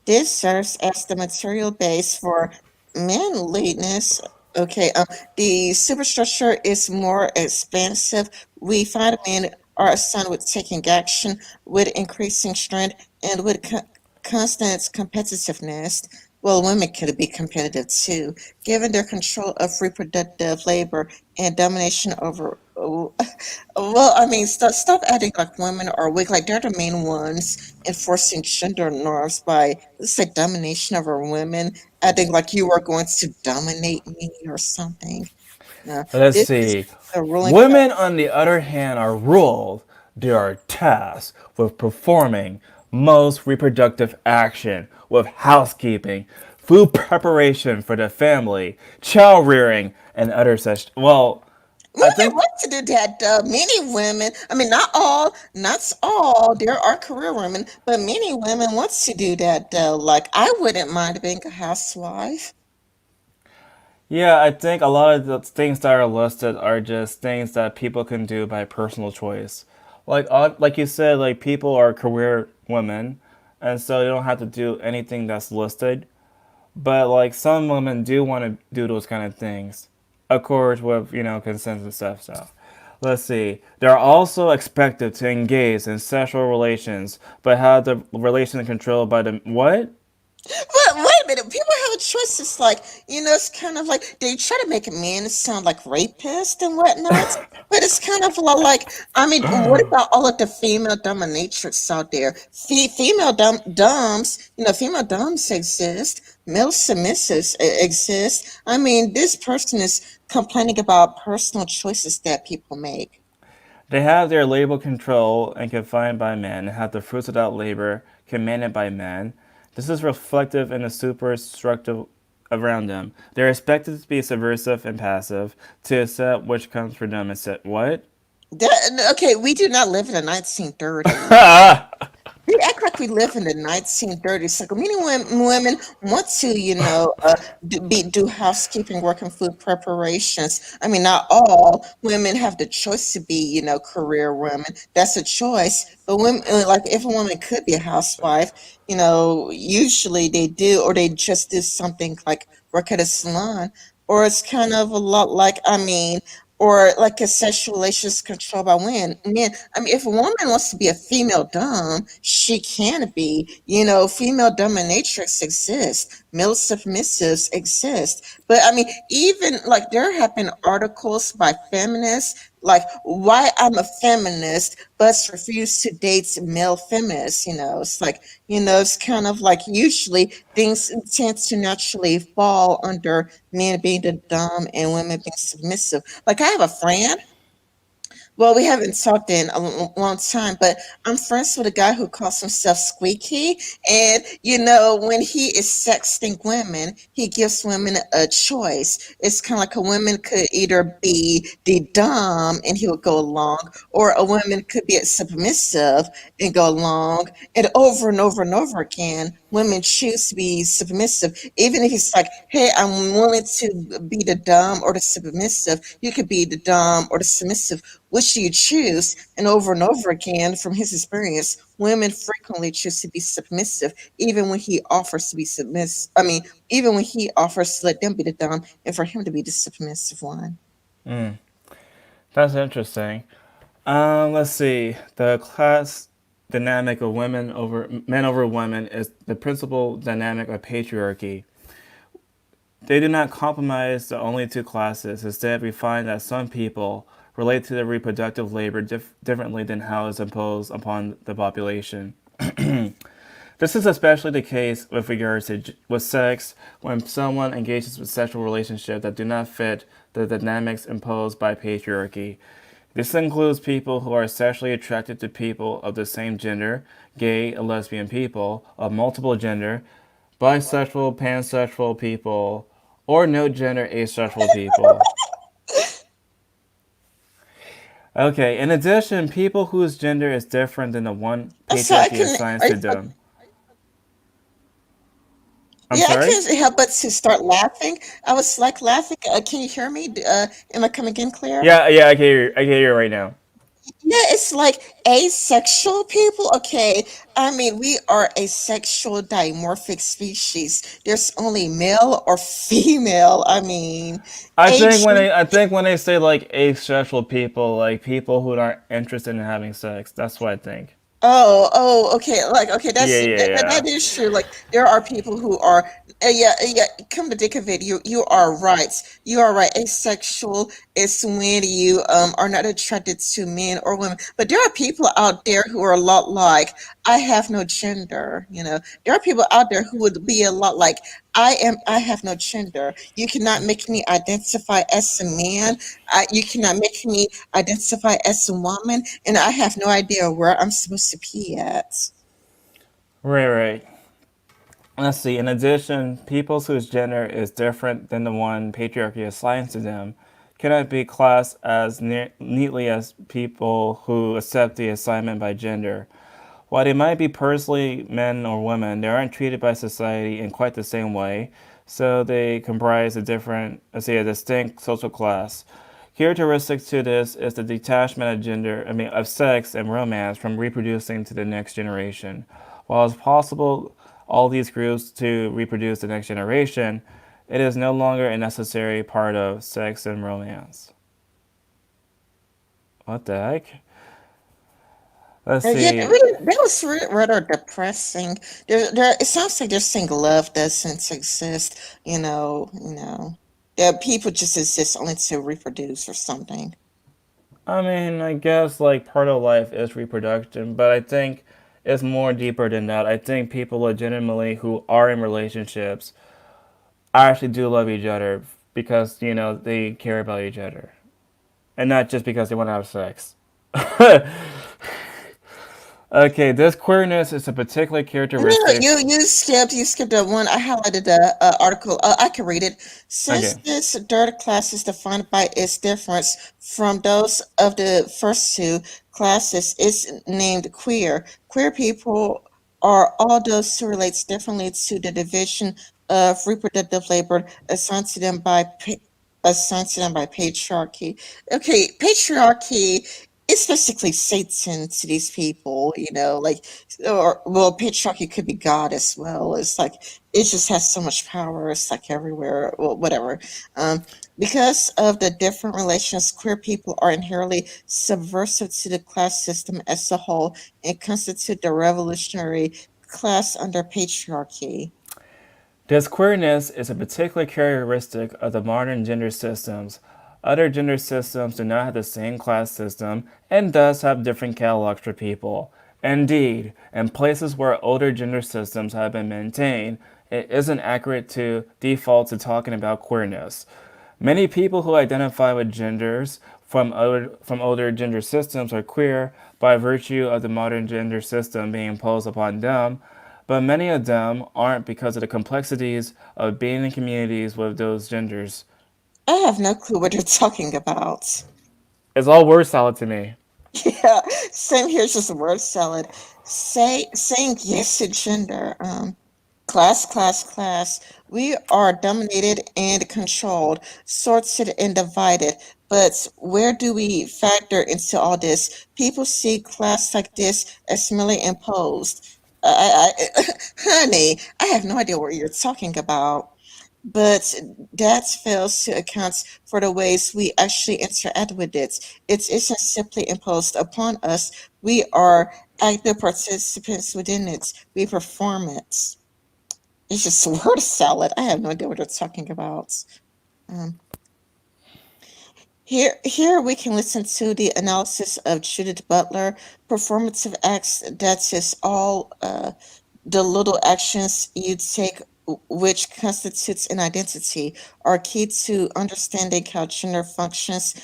This serves as the material base for manliness. Okay, the superstructure is more expansive. We find men are assigned with taking action, with increasing strength, and with constant competitiveness. Well, women could be competitive too, given their control of reproductive labor and domination over. Well, I mean, stop acting like women are weak. Like they're the main ones enforcing gender norms by, let's say, domination over women. Acting like you are going to dominate me or something. No, Let's this is see. the ruling Women, class. on the other hand, are ruled. They are tasked with performing most reproductive action, with housekeeping, food preparation for the family, child rearing, and other such. Well, I Women think. want to do that. Many women, I mean, not all. There are career women, but many women want to do that. Though, like I wouldn't mind being a housewife. Yeah, I think a lot of the things that are listed are just things that people can do by personal choice. Like you said, like people are career women, and so they don't have to do anything that's listed. But like some women do want to do those kind of things, of course, with consent and stuff. So, let's see. They're also expected to engage in sexual relations, but have the relation controlled by the what? But wait a minute, people have a choice. It's like, it's kind of like they try to make men sound like rapists and whatnot. But it's kind of like, I mean, what about all of the female dominatrix out there? Female female doms exist. Male submissives exist. I mean, this person is complaining about personal choices that people make. They have their labor controlled and confined by men, and have the fruits of that labor commanded by men. This is reflective in the superstructure around them. They're expected to be subversive and passive, to accept which comes from them and said, what? Okay, we do not live in the 1930s. We act like like we live in the 1930s. Like many women want to, do housekeeping, work, and food preparations. I mean, not all women have the choice to be, career women. That's a choice. But women, like if a woman could be a housewife, usually they do, or they just do something like work at a salon, or it's kind of a lot like, I mean, or like a sexual relations controlled by men. I mean, if a woman wants to be a female dom, she can be. Female dominatrix exists. Male submissives exist. But I mean, even like there have been articles by feminists like why I'm a feminist but refuse to date male feminists. It's like, it's kind of like usually things tend to naturally fall under men being the dom and women being submissive. Like I have a friend, well, we haven't talked in a long time, but I'm friends with a guy who calls himself Squeaky. And, when he is sexting women, he gives women a choice. It's kind of like a woman could either be the dom and he would go along, or a woman could be a submissive and go along. And over again, women choose to be submissive. Even if it's like, hey, I'm willing to be the dom or the submissive, you could be the dom or the submissive. Which do you choose? And over again, from his experience, women frequently choose to be submissive, even when he offers to be submissive. I mean, even when he offers to let them be the dom and for him to be the submissive one. Mm, that's interesting. Let's see. The class dynamic of women over men over women is the principal dynamic of patriarchy. They do not compromise the only two classes. Instead, we find that some people relate to their reproductive labor differently than how it is imposed upon the population. This is especially the case with regards to with sex when someone engages with sexual relationships that do not fit the dynamics imposed by patriarchy. This includes people who are sexually attracted to people of the same gender, gay and lesbian people of multiple gender, bisexual, pansexual people, or no gender asexual people. Okay, in addition, people whose gender is different than the one So I patriarchy can, assigns to them. I'm yeah, I sorry? couldn't help but to start laughing. I was like laughing. Can you hear me? Am I coming in clear? Yeah, I can hear you. I can hear you right now. Yeah, it's like asexual people. Okay, I mean, we are a sexual dimorphic species. There's only male or female. I mean, age. I think when they say like asexual people, like people who aren't interested in having sex, that's what I think. Okay. Like, okay, Yeah, yeah, that yeah. is true. Like, there are people who are, yeah. Come to think of it, you are right. You are right. Asexual is when you are not attracted to men or women. But there are people out there who are a lot like I have no gender. There are people out there who would be a lot like I have no gender. You cannot make me identify as a man. You cannot make me identify as a woman, and I have no idea where I'm supposed to be at. Right. Let's see. In addition, peoples whose gender is different than the one patriarchy assigns to them cannot be classed as neatly as people who accept the assignment by gender. While they might be personally men or women, they aren't treated by society in quite the same way, so they comprise a different, let's say, a distinct social class. Characteristic to this is the detachment of of sex and romance from reproducing to the next generation. While it's possible all these groups to reproduce the next generation, it is no longer a necessary part of sex and romance. What the heck? Let's Yeah, see. that was rather depressing. It sounds like they're saying love doesn't exist. That people just exist only to reproduce or something. I mean, I guess like part of life is reproduction, but I think it's more deeper than that. I think people legitimately who are in relationships actually do love each other because, they care about each other. And not just because they want to have sex. Okay, this queerness is a particular No, characteristic. you skipped the one. I highlighted the article. I can read it. Since Okay. this third class is defined by its difference from those of the first two classes, it's named queer. Queer people are all those who relates differently to the division of reproductive labor assigned to them by patriarchy. Okay, patriarchy is basically Satan to these people, like, or well, patriarchy could be God as well. It's like it just has so much power. It's like everywhere, well, whatever. Um, because of the different relations, queer people are inherently subversive to the class system as a whole and constitute the revolutionary class under patriarchy. This queerness is a particular characteristic of the modern gender systems. Other gender systems do not have the same class system and thus have different catalogs for people. Indeed, in places where older gender systems have been maintained, it isn't accurate to default to talking about queerness. Many people who identify with genders from older gender systems are queer by virtue of the modern gender system being imposed upon them, but many of them aren't because of the complexities of being in communities with those genders. I have no clue what you're talking about. It's all word salad to me. Yeah, same here. It's just a word salad. Saying yes to gender. Class, class, class. We are dominated and controlled, sorted and divided. But where do we factor into all this? People see class like this as merely imposed. Honey, I have no idea what you're talking about. But that fails to account for the ways we actually interact with it. It isn't simply imposed upon us. We are active participants within it. We perform it. It's just word salad. I have no idea what you're talking about. Um, here we can listen to the analysis of Judith Butler, performative acts. That is all the little actions you take, which constitutes an identity, are key to understanding how gender functions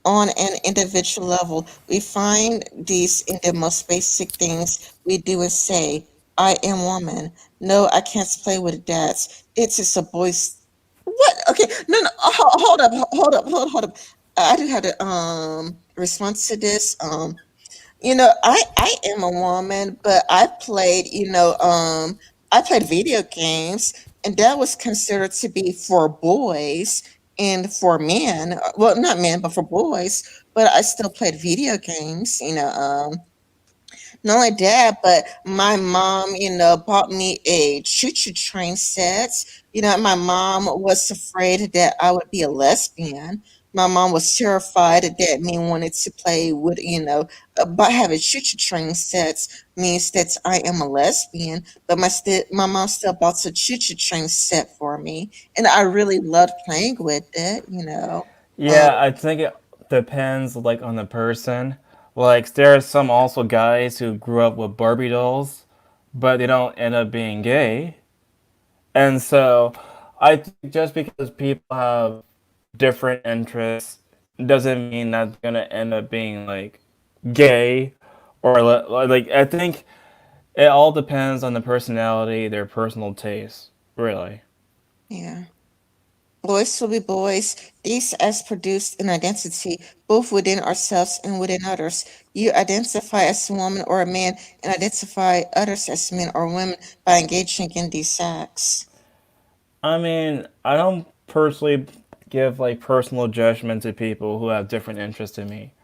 on an individual level. We find these in the most basic things we do and say. I am woman. No, I can't play with that. It is a boy's. What? Okay, no, no. Hold up, hold up. I do have to respond to this. I am a woman, but I played video games, and that was considered to be for boys and for men. Well, not men, but for boys. But I still played video games. Not only that, but my mom, bought me a choo-choo train set. My mom was afraid that I would be a lesbian. My mom was terrified that me wanted to play with, but having choo-choo train sets means that I am a lesbian. But my mom still bought a choo-choo train set for me, and I really loved playing with it. Um, Yeah, I think it depends like on the person. Like there are some also guys who grew up with Barbie dolls, but they don't end up being gay. And so I think just because people have different interests doesn't mean that's gonna end up being like gay or like I think it all depends on the personality, their personal taste, really. yeah. Boys will be boys. These as produced an identity, both within ourselves and within others. You identify as a woman or a man and identify others as men or women by engaging in these acts. I mean, I don't personally give like personal judgment to people who have different interests in me.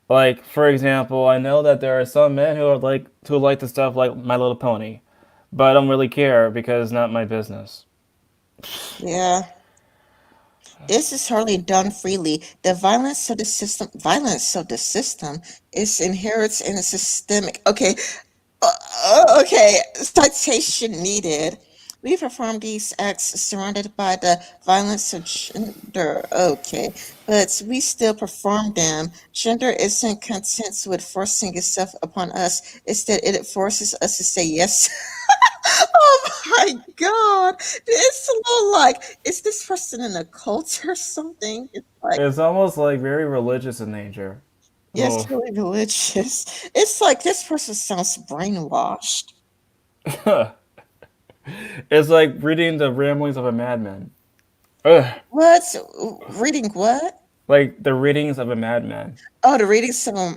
Like, for example, I know that there are some men who like the stuff like My Little Pony, but I don't really care because it's not my business. Yeah. This is hardly done freely. The violence of the system is inherent and systemic. Okay, citation needed. We perform these acts surrounded by the violence of gender. Okay, but we still perform them. Gender isn't content with forcing itself upon us. Instead, it forces us to say yes. Oh my God. It's a little like, is this person in a cult or something? It's like, It's almost like very religious in nature. yes, Oh, really religious. It's like this person sounds brainwashed. it's like reading the ramblings of a madman. Ugh. What? Reading what? like the readings of a madman. Oh, the reading some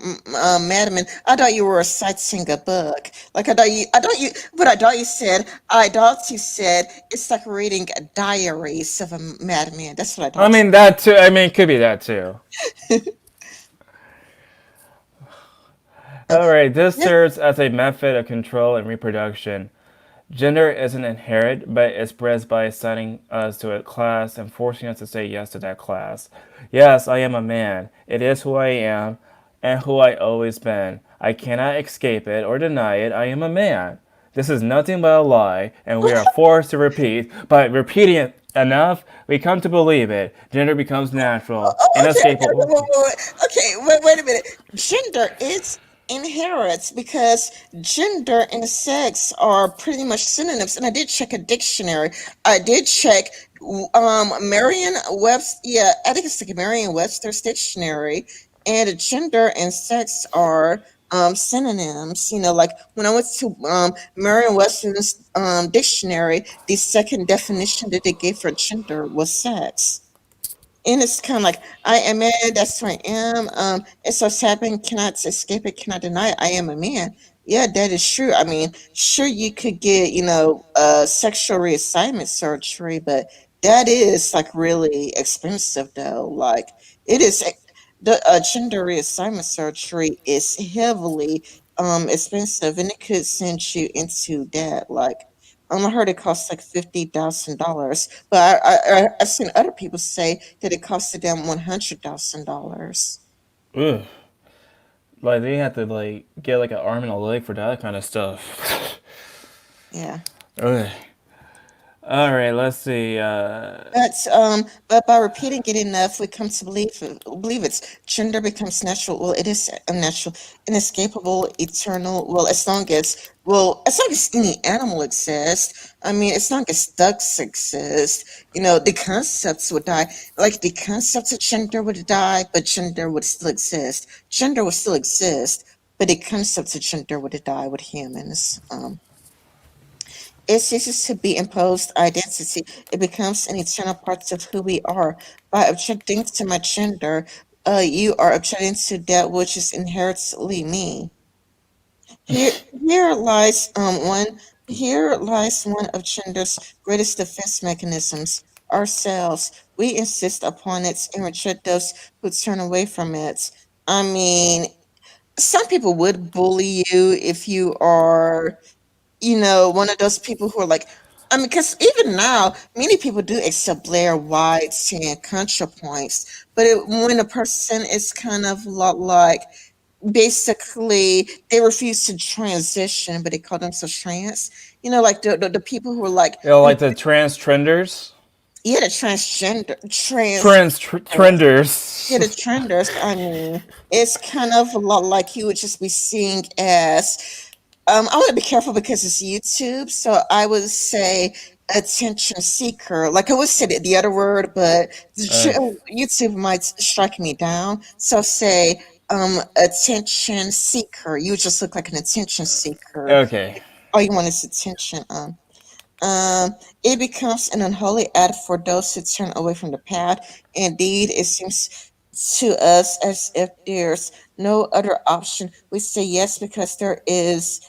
Madman. I thought you were reciting a book. Like I thought you said. I thought you said it's like reading diaries of a madman. That's what I I thought. mean that too. I mean, it could be that too. Uh, All right, this yeah. serves as a method of control and reproduction. Gender isn't inherent, but it's bred by assigning us to a class and forcing us to say yes to that class. Yes, I am a man. It is who I am and who I always been. I cannot escape it or deny it. I am a man. This is nothing but a lie, and we are forced to repeat. By repeating it enough, we come to believe it. Gender becomes natural, inescapable. Okay, wait a minute. Gender is inherent because gender and sex are pretty much synonyms. And I did check a dictionary. I did check Merriam-Webster. Yeah, I think it's like Merriam-Webster's dictionary. And gender and sex are synonyms. You know, like when I went to Merriam-Webster's dictionary, the second definition that they gave for gender was sex. And it's kind of like, I am man, that's who I am. It's what's happening, cannot escape it, cannot deny it. I am a man. Yeah, that is true. I mean, sure, you could get, sexual reassignment surgery, but that is like really expensive, though. Like, it is the gender reassignment surgery is heavily expensive, and it could send you into debt. Like, I heard it costs like $50,000, but I've seen other people say that it costed them $100,000. Ugh. Like they have to like get like an arm and a leg for that kind of stuff. Yeah. Ugh. All right, let's see. But by repeating it enough, we come to believe it's gender becomes natural. Well, it is unnatural, inescapable, eternal. As long as any animal exists. I mean, as long as ducks exist, the concepts would die. Like the concepts of gender would die, but gender would still exist. Gender would still exist, but the concepts of gender would die with humans. It ceases to be imposed identity. It becomes an eternal part of who we are. By objecting to my gender, you are objecting to that which is inherently me. Here, here lies one. Here lies one of gender's greatest defense mechanisms. Ourselves. We insist upon it and reject those who turn away from it. I mean, some people would bully you if you are one of those people who are like, I mean, because even now, many people do accept Blair White's and ContraPoints, but when a person is kind of like, basically, they refuse to transition, but they call themselves trans. Like the people who are like, You know, like the trans trenders. yeah, the transgender, yeah, the Trenders. trenders. I mean, it's kind of a lot like you would just be seeing as I want to be careful because it's YouTube, so I would say attention seeker. Like I would say the other word, but uh, YouTube might strike me down. So say attention seeker. You just look like an attention seeker. okay. All you want is attention. It becomes an unholy act for those who turn away from the path. Indeed, it seems to us as if there's no other option. We say yes because there is.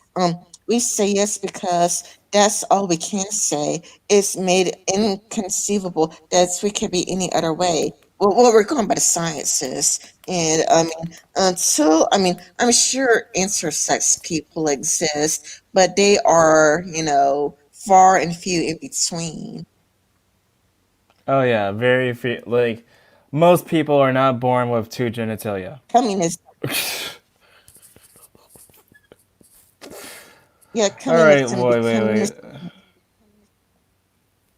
We say yes because that's all we can say. It's made inconceivable that we can be any other way. Well, we're going by the sciences, and I'm sure intersex people exist, but they are, far and few in between. Oh yeah, very few. Like most people are not born with two genitalia. Communism, yeah, All right, communism, wait, wait. communism.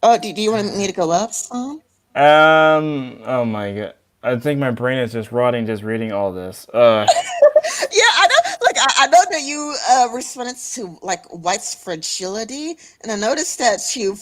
Oh, do you want me to go up some? Oh my god. I think my brain is just rotting just reading all this. Yeah, I know. Like I know that you responded to like white's fragility, and I noticed that you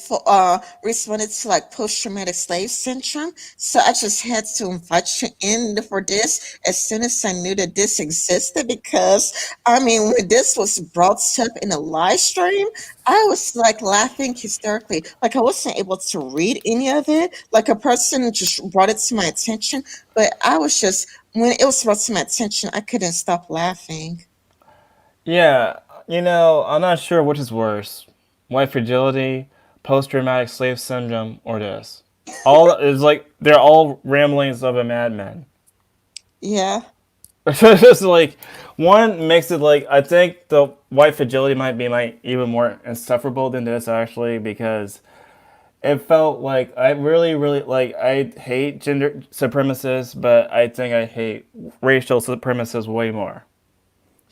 responded to like post-traumatic slave syndrome. So I just had to invite you in for this as soon as I knew that this existed, because I mean, when this was brought up in a live stream, I was like laughing hysterically. Like I wasn't able to read any of it. Like a person just brought it to my attention, but I was just, when it was brought to my attention, I couldn't stop laughing. Yeah, I'm not sure which is worse: white fragility, post-traumatic slave syndrome, or this. All is like they're all ramblings of a madman. Yeah. It's just like one makes it like I think the white fragility might even more insufferable than this actually because it felt like I really like I hate gender supremacists, but I think I hate racial supremacists way more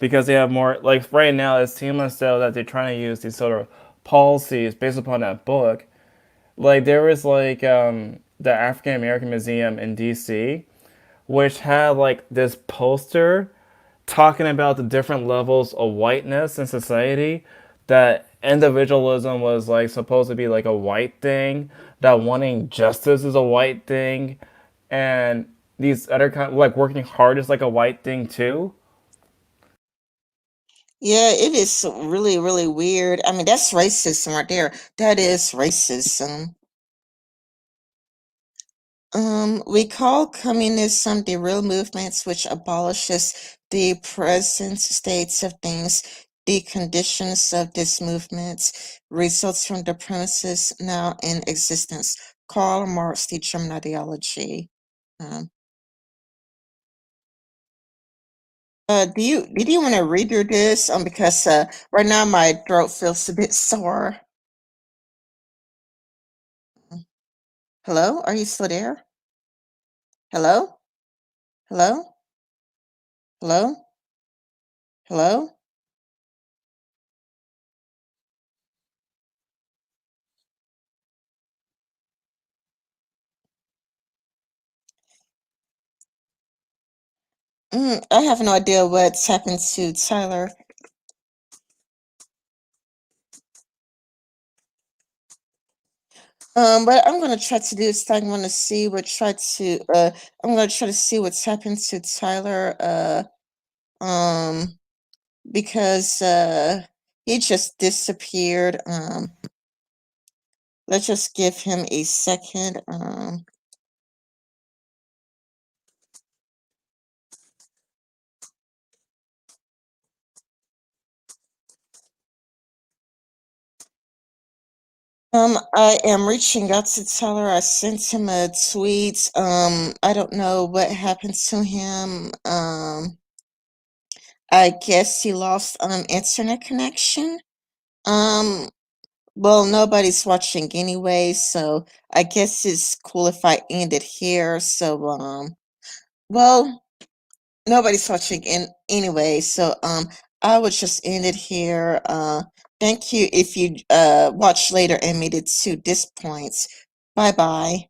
because they have more like right now it seems as though that they're trying to use these sort of policies based upon that book. Like there was like the African American Museum in DC, which had like this poster talking about the different levels of whiteness in society, that individualism was like supposed to be like a white thing, that wanting justice is a white thing, and these other kind like working hard is like a white thing too. Yeah, it is really, really weird. I mean, that's racism right there. That is racism. We call communism the real movements which abolishes the present states of things. The conditions of this movement results from the premises now in existence. Karl Marx, the German ideology. Um, did you want to read through this? Because right now my throat feels a bit sore. Hello, are you still there? Hello, hello, hello, hello. I have no idea what's happened to Tyler. But I'm gonna try to do this thing. I'm gonna try to see what's happened to Tyler. Um, because he just disappeared. Let's just give him a second. I am reaching out to Tyler. I sent him a tweet. I don't know what happened to him. I guess he lost internet connection. Um, well, nobody's watching anyway, so I guess it's cool if I end it here. So, well, nobody's watching in anyway, so I would just end it here. Thank you if you watch later and made it to this point. Bye bye.